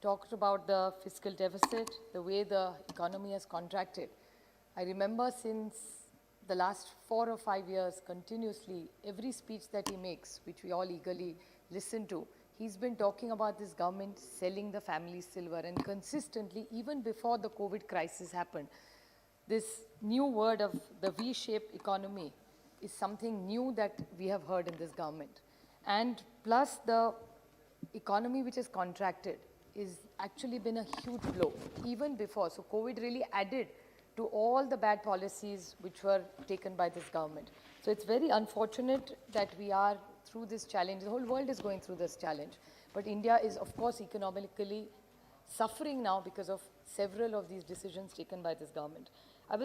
talked about the fiscal deficit, the way the economy has contracted. I remember since the last 4 or 5 years, continuously, every speech that he makes, which we all eagerly listen to, he's been talking about this government selling the family silver, and consistently, even before the COVID crisis happened, this new word of the V-shaped economy is something new that we have heard in this government. And plus the economy which has contracted is actually been a huge blow even before. So COVID really added to all the bad policies which were taken by this government. So it's very unfortunate that we are through this challenge. The whole world is going through this challenge. But India is, of course, economically suffering now because of several of these decisions taken by this government. I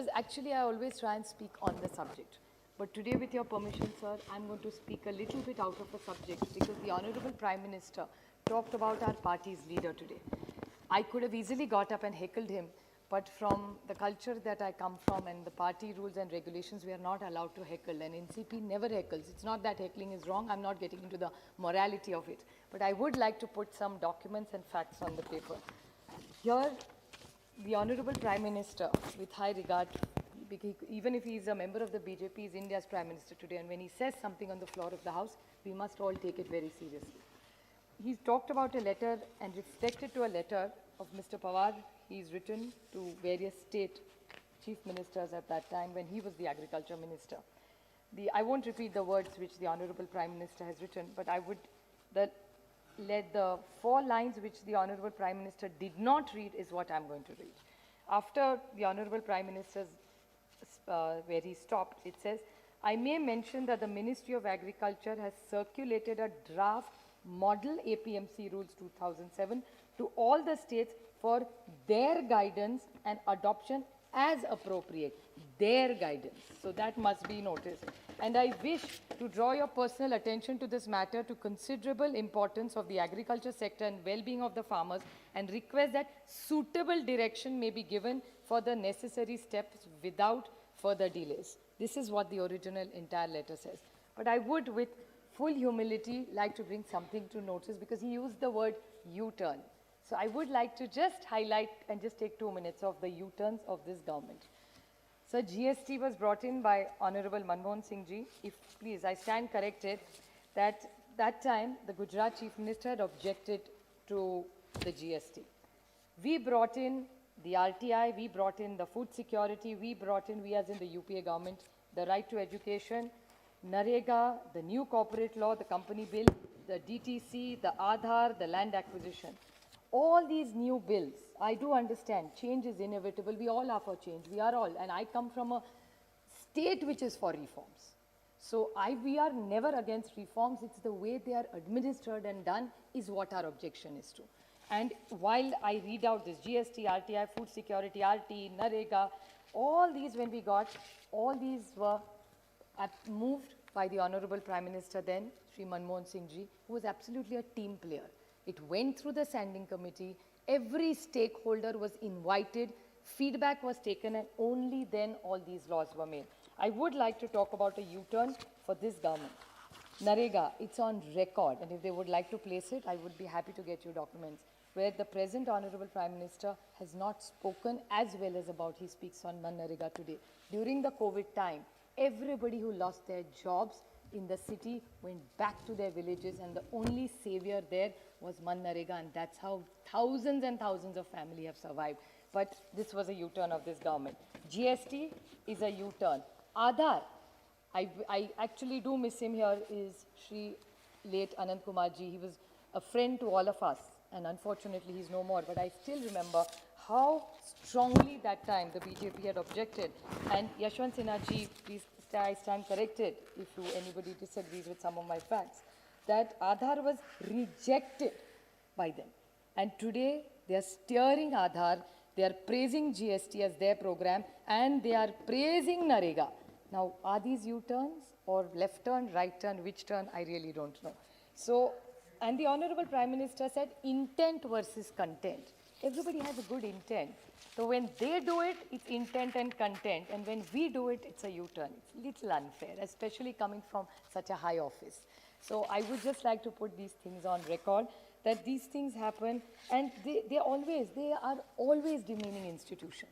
always try and speak on the subject. But today, with your permission, sir, I'm going to speak a little bit out of the subject because the Honorable Prime Minister talked about our party's leader today. I could have easily got up and heckled him, but from the culture that I come from and the party rules and regulations, we are not allowed to heckle, and NCP never heckles. It's not that heckling is wrong. I'm not getting into the morality of it. But I would like to put some documents and facts on the paper. Here, the Honorable Prime Minister, with high regard, even if he is a member of the BJP, he is India's Prime Minister today, and when he says something on the floor of the House, we must all take it very seriously. He's talked about a letter and reflected to a letter of Mr. Pawar. He's written to various state chief ministers at that time when he was the agriculture minister. I won't repeat the words which the Honorable Prime Minister has written, but I would let the 4 lines which the Honorable Prime Minister did not read is what I'm going to read. After the Honorable Prime Minister's where he stopped, it says, I may mention that the Ministry of Agriculture has circulated a draft Model APMC Rules 2007 to all the states for their guidance and adoption as appropriate. Their guidance. So that must be noticed. And I wish to draw your personal attention to this matter to considerable importance of the agriculture sector and well-being of the farmers, and request that suitable direction may be given for the necessary steps without further delays. This is what the original entire letter says. But I would, with full humility, like to bring something to notice because he used the word U-turn. So I would like to just highlight and just take 2 minutes of the U-turns of this government. So GST was brought in by Honorable Manmohan Singh ji. If please, I stand corrected that time the Gujarat Chief Minister had objected to the GST. We brought in the RTI, we brought in the food security, we as in the UPA government, the right to education, NREGA, the new corporate law, the company bill, the DTC, the Aadhaar, the land acquisition. All these new bills, I do understand, change is inevitable. We all are for change. We are all. And I come from a state which is for reforms. So we are never against reforms. It's the way they are administered and done is what our objection is to. And while I read out this GST, RTI, food security, RT, NREGA, all these when we got, all these were moved by the Honorable Prime Minister then, Sri Manmohan Singh ji, who was absolutely a team player. It went through the standing committee. Every stakeholder was invited. Feedback was taken, and only then all these laws were made. I would like to talk about a U-turn for this government. NREGA, it's on record, and if they would like to place it, I would be happy to get you documents, where the present Honorable Prime Minister has not spoken as well as about he speaks on NREGA today. During the COVID time, everybody who lost their jobs in the city went back to their villages, and the only savior there was NREGA, and that's how thousands and thousands of families have survived. But this was a U-turn of this government. GST is a U-turn. Aadhaar, I actually do miss him here, is Shri late Anand Kumar ji. He was a friend to all of us, and unfortunately he's no more, but I still remember how strongly that time the BJP had objected. And Yashwant Sinha ji, please, I stand corrected if anybody disagrees with some of my facts, that Aadhaar was rejected by them. And today they are steering Aadhaar, they are praising GST as their program, and they are praising NREGA. Now, are these U-turns or left turn, right turn, which turn? I really don't know. So, and the Honorable Prime Minister said intent versus content. Everybody has a good intent. So when they do it, it's intent and content. And when we do it, it's a U-turn. It's a little unfair, especially coming from such a high office. So I would just like to put these things on record. that these things happen, and they are always demeaning institutions.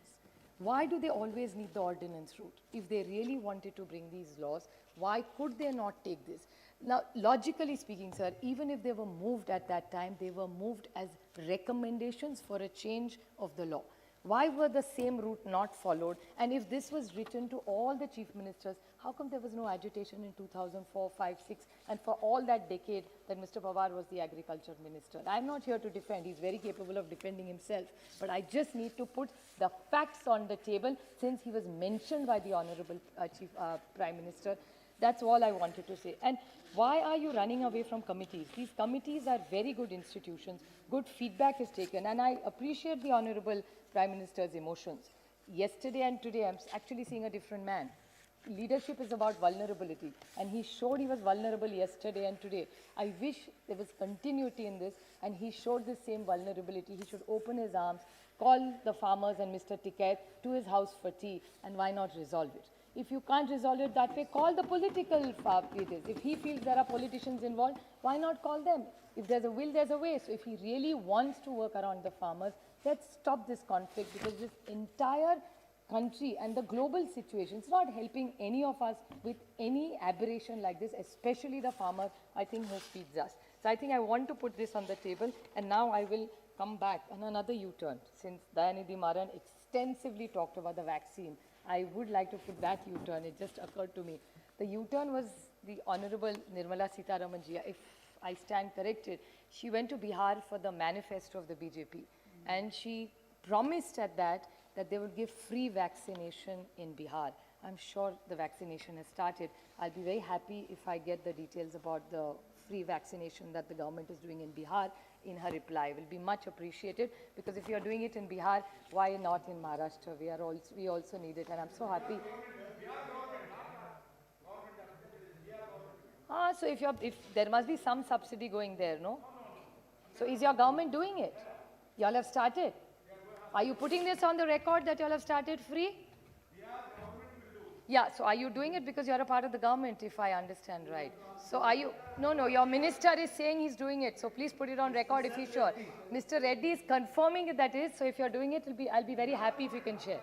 Why do they always need the ordinance route? If they really wanted to bring these laws, why could they not take this? Now, logically speaking, sir, even if they were moved at that time, they were moved as recommendations for a change of the law. Why were the same route not followed? And if this was written to all the chief ministers, how come there was no agitation in 2004, 5, 6, and for all that decade that Mr. Pawar was the agriculture minister? I'm not here to defend. He's very capable of defending himself. But I just need to put the facts on the table since he was mentioned by the Honorable Prime Minister. That's all I wanted to say. And why are you running away from committees? These committees are very good institutions. Good feedback is taken. And I appreciate the Honorable Prime Minister's emotions. Yesterday and today, I'm actually seeing a different man. Leadership is about vulnerability. And he showed he was vulnerable yesterday and today. I wish there was continuity in this, and he showed the same vulnerability. He should open his arms, call the farmers and Mr. Tikait to his house for tea, and why not resolve it? If you can't resolve it that way, call the political leaders. If he feels there are politicians involved, why not call them? If there's a will, there's a way. So if he really wants to work around the farmers, let's stop this conflict, because this entire country and the global situation is not helping any of us with any aberration like this, especially the farmer, I think, who feeds us. So I think I want to put this on the table, and now I will come back on another U-turn. Since Dayanidhi Maran extensively talked about the vaccine, I would like to put that U-turn. It just occurred to me. The U-turn was the Honorable Nirmala Sitharaman ji. If I stand corrected, she went to Bihar for the manifesto of the BJP. And she promised at that they would give free vaccination in Bihar. I'm sure the vaccination has started. I'll be very happy if I get the details about the free vaccination that the government is doing in Bihar in her reply. It will be much appreciated, because if you're doing it in Bihar, why not in Maharashtra? We also need it, and I'm so happy. So if there must be some subsidy going there, no? So is your government doing it? Y'all have started? Are you putting this on the record that y'all have started free? Yeah, so are you doing it because you're a part of the government, if I understand right? So are you, no, your minister is saying he's doing it, so please put it on record if he's sure. Mr. Reddy is confirming that is, so if you're doing it, I'll be very happy if you can share.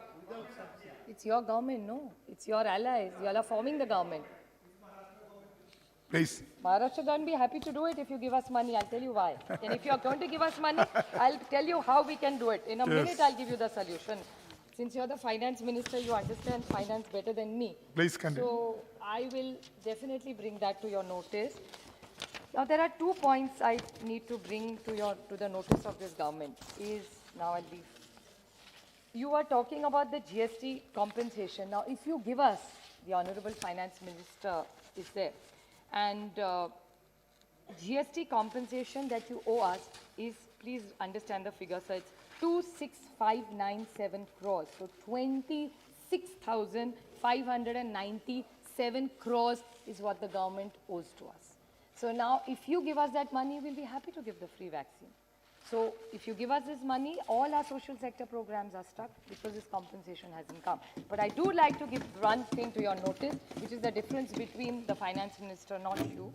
It's your government, no? It's your allies, y'all are forming the government. Please. Maharashtra going to be happy to do it if you give us money. I'll tell you why. And if you're going to give us money, I'll tell you how we can do it. In a minute, I'll give you the solution. Since you're the finance minister, you understand finance better than me. Please continue. So I will definitely bring that to your notice. Now, there are 2 points I need to bring to the notice of this government. You are talking about the GST compensation. Now, if you give us, the Honorable Finance Minister is there, and GST compensation that you owe us is, please understand the figure, so it's 26,597 crores. So 26,597 crores is what the government owes to us. So now, if you give us that money, we'll be happy to give the free vaccine. So if you give us this money, all our social sector programs are stuck because this compensation hasn't come. But I do like to give one thing to your notice, which is the difference between the finance minister, not you,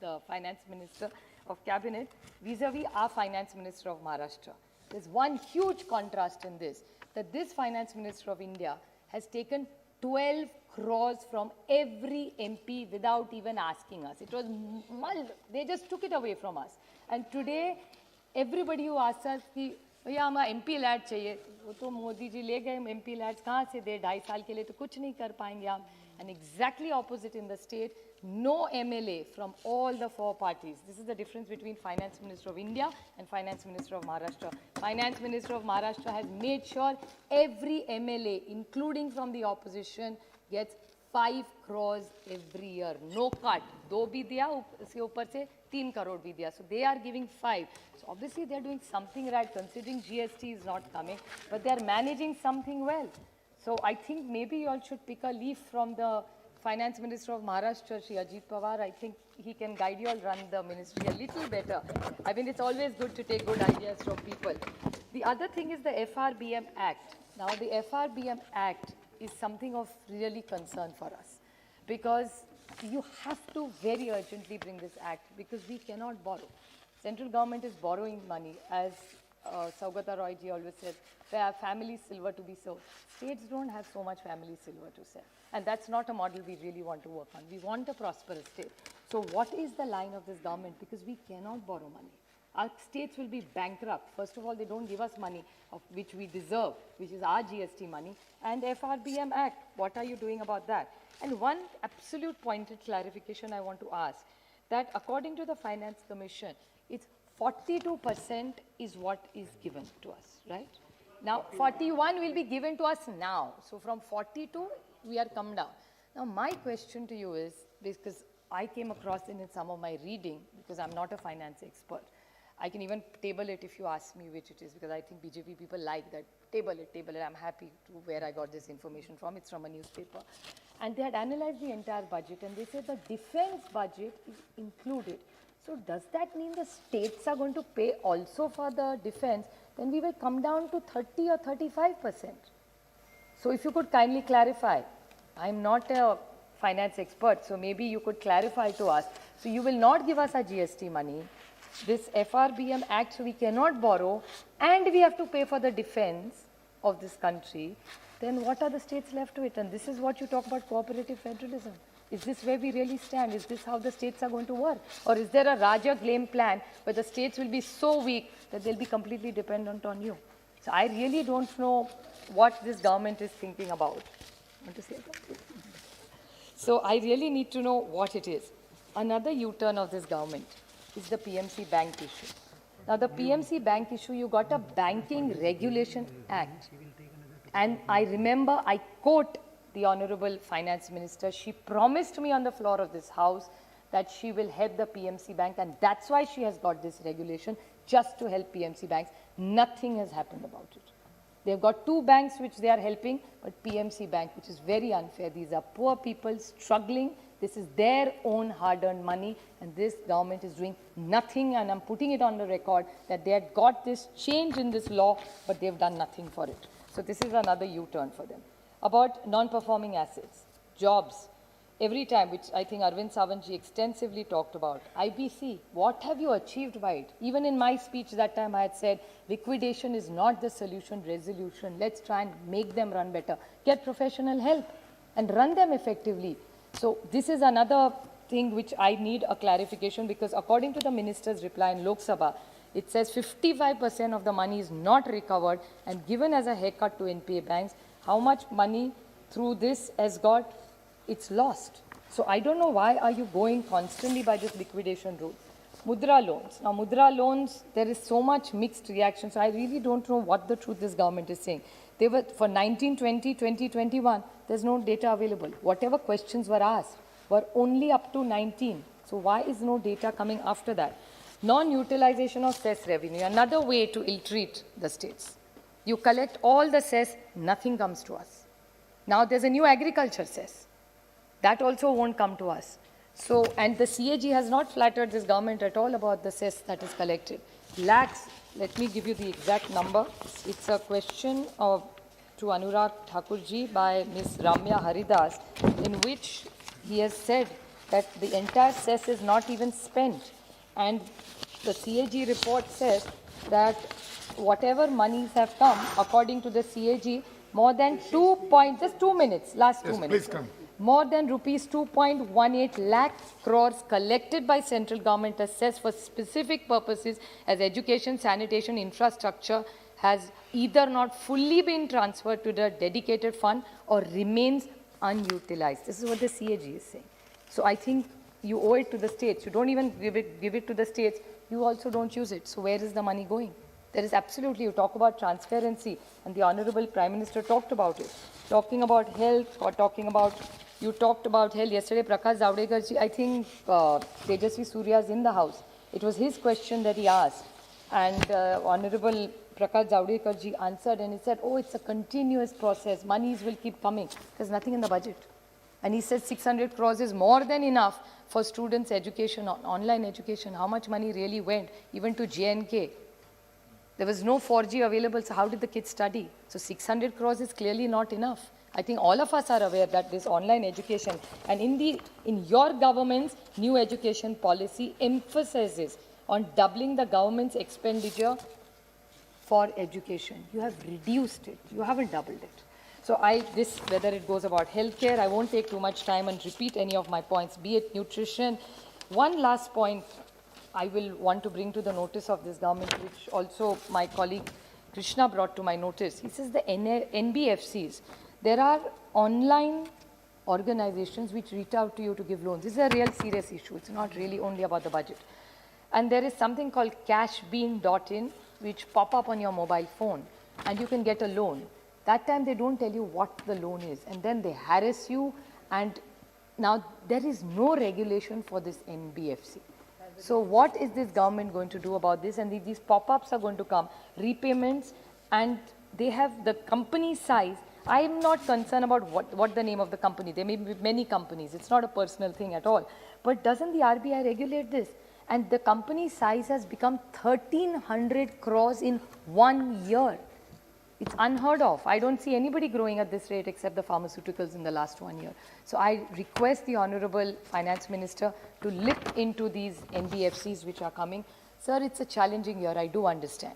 the finance minister of cabinet, vis-a-vis our finance minister of Maharashtra. There's one huge contrast in this, that this finance minister of India has taken 12 crores from every MP without even asking us. It was, they just took it away from us. And today, everybody who asks us, कि भैया हमें MP lead चाहिए, वो तो मोदी जी ले गए MP lads कहाँ से दे 2.5 साल के लिए तो कुछ नहीं कर पाएंगे हम. And exactly opposite in the state, no MLA from all the 4 parties. This is the difference between Finance Minister of India and Finance Minister of Maharashtra. Finance Minister of Maharashtra has made sure every MLA, including from the opposition, gets 5 crores every year. No cut. 2 भी दिया, उसके ऊपर से 3 crore भी दिया. So they are giving 5. So obviously they are doing something right, considering GST is not coming, but they are managing something well. So I think maybe you all should pick a leaf from the Finance Minister of Maharashtra, Shri Ajit Pawar. I think he can guide you all run the ministry a little better. I mean, it's always good to take good ideas from people. The other thing is the FRBM Act. Now, the FRBM Act is something of really concern for us, because you have to very urgently bring this act, because we cannot borrow. Central government is borrowing money, as Saugata Roy ji always said, they have family silver to be sold. States don't have so much family silver to sell. And that's not a model we really want to work on. We want a prosperous state. So what is the line of this government? Because we cannot borrow money. Our states will be bankrupt. First of all, they don't give us money of which we deserve, which is our GST money, and FRBM Act. What are you doing about that? And one absolute pointed clarification I want to ask, that according to the Finance Commission, it's 42% is what is given to us, right? Now, 41 will be given to us now. So from 42, we are come down. Now, my question to you is, because I came across it in some of my reading, because I'm not a finance expert. I can even table it if you ask me which it is, because I think BJP people like that. Table it. I'm happy to where I got this information from. It's from a newspaper. And they had analyzed the entire budget, and they said the defense budget is included. So does that mean the states are going to pay also for the defense? Then we will come down to 30 or 35%. So if you could kindly clarify. I'm not a finance expert, so maybe you could clarify to us. So you will not give us our GST money. This FRBM Act we cannot borrow, and we have to pay for the defense of this country. Then what are the states left to it? And this is what you talk about cooperative federalism. Is this where we really stand? Is this how the states are going to work? Or is there a Raja game plan where the states will be so weak that they'll be completely dependent on you? So I really don't know what this government is thinking about. Want to say that? So I really need to know what it is. Another U-turn of this government is the PMC bank issue. Now the PMC bank issue, you got a Banking Regulation Act. And I remember, I quote the Honorable Finance Minister, she promised me on the floor of this house that she will help the PMC bank, and that's why she has got this regulation, just to help PMC banks. Nothing has happened about it. They've got two banks which they are helping, but PMC bank, which is very unfair. These are poor people struggling. This is their own hard-earned money, and this government is doing nothing, and I'm putting it on the record that they had got this change in this law, but they've done nothing for it. So this is another U-turn for them. About non-performing assets, jobs, every time, which I think Arvind Savantji extensively talked about. IBC, what have you achieved by it? Even in my speech that time I had said, liquidation is not the solution, resolution. Let's try and make them run better. Get professional help and run them effectively. So this is another thing which I need a clarification, because according to the minister's reply in Lok Sabha, it says 55% of the money is not recovered and given as a haircut to NPA banks. How much money through this has got, it's lost. So I don't know why are you going constantly by this liquidation route. Mudra loans. Now Mudra loans, there is so much mixed reaction. So I really don't know what the truth this government is saying. They were for 1920, 2021, there's no data available. Whatever questions were asked were only up to 19. So why is no data coming after that? Non-utilization of cess revenue, another way to ill-treat the states. You collect all the cess, nothing comes to us. Now there's a new agriculture cess. That also won't come to us. So, and the CAG has not flattered this government at all about the cess that is collected. Lakhs, let me give you the exact number. It's a question to Anurag Thakurji by Ms. Ramya Haridas, in which he has said that the entire cess is not even spent. And the CAG report says that whatever monies have come, according to the CAG, more than just 2 minutes, last 2 minutes. Please come. More than rupees 2.18 lakh crores collected by central government as cess for specific purposes as education, sanitation, infrastructure has either not fully been transferred to the dedicated fund or remains unutilized. This is what the CAG is saying. So I think you owe it to the states. You don't even give it to the states. You also don't use it. So where is the money going? There is absolutely, you talk about transparency, and the Honorable Prime Minister talked about it. Talking about health, or talking about, you talked about health. Yesterday, Prakash Zavadekar ji, I think Tejasvi Surya is in the house. It was his question that he asked. And Honorable Prakash Zavadekar ji answered, and he said, oh, it's a continuous process. Monies will keep coming. There's nothing in the budget. And he said 600 crores is more than enough for students' education, online education. How much money really went, even to JNK? There was no 4G available, so how did the kids study? So 600 crores is clearly not enough. I think all of us are aware that this online education, and in your government's new education policy emphasizes on doubling the government's expenditure for education. You have reduced it. You haven't doubled it. So whether it goes about healthcare, I won't take too much time and repeat any of my points, be it nutrition. One last point I will want to bring to the notice of this government, which also my colleague Krishna brought to my notice. He says the NBFCs, there are online organizations which reach out to you to give loans. This is a real serious issue. It's not really only about the budget. And there is something called cashbean.in, which pop up on your mobile phone, and you can get a loan. That time they don't tell you what the loan is, and then they harass you, and now there is no regulation for this NBFC. So what is this government going to do about this? And these pop-ups are going to come, repayments, and they have the company size. I am not concerned about what the name of the company. There may be many companies. It's not a personal thing at all. But doesn't the RBI regulate this? And the company size has become 1,300 crores in 1 year. It's unheard of. I don't see anybody growing at this rate except the pharmaceuticals in the last 1 year. So I request the Honorable Finance Minister to look into these NBFCs which are coming. Sir, it's a challenging year, I do understand.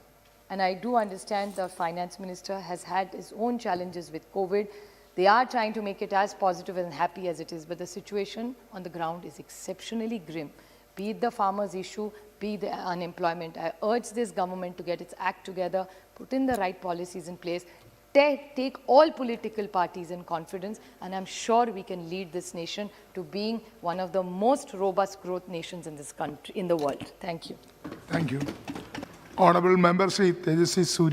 And I do understand the Finance Minister has had his own challenges with COVID. They are trying to make it as positive and happy as it is, but the situation on the ground is exceptionally grim. Be it the farmers' issue, be the unemployment. I urge this government to get its act together, put in the right policies in place, take all political parties in confidence, and I'm sure we can lead this nation to being one of the most robust growth nations in this country, in the world. Thank you. Thank you. Honorable Member Shri Tejaswi Surya.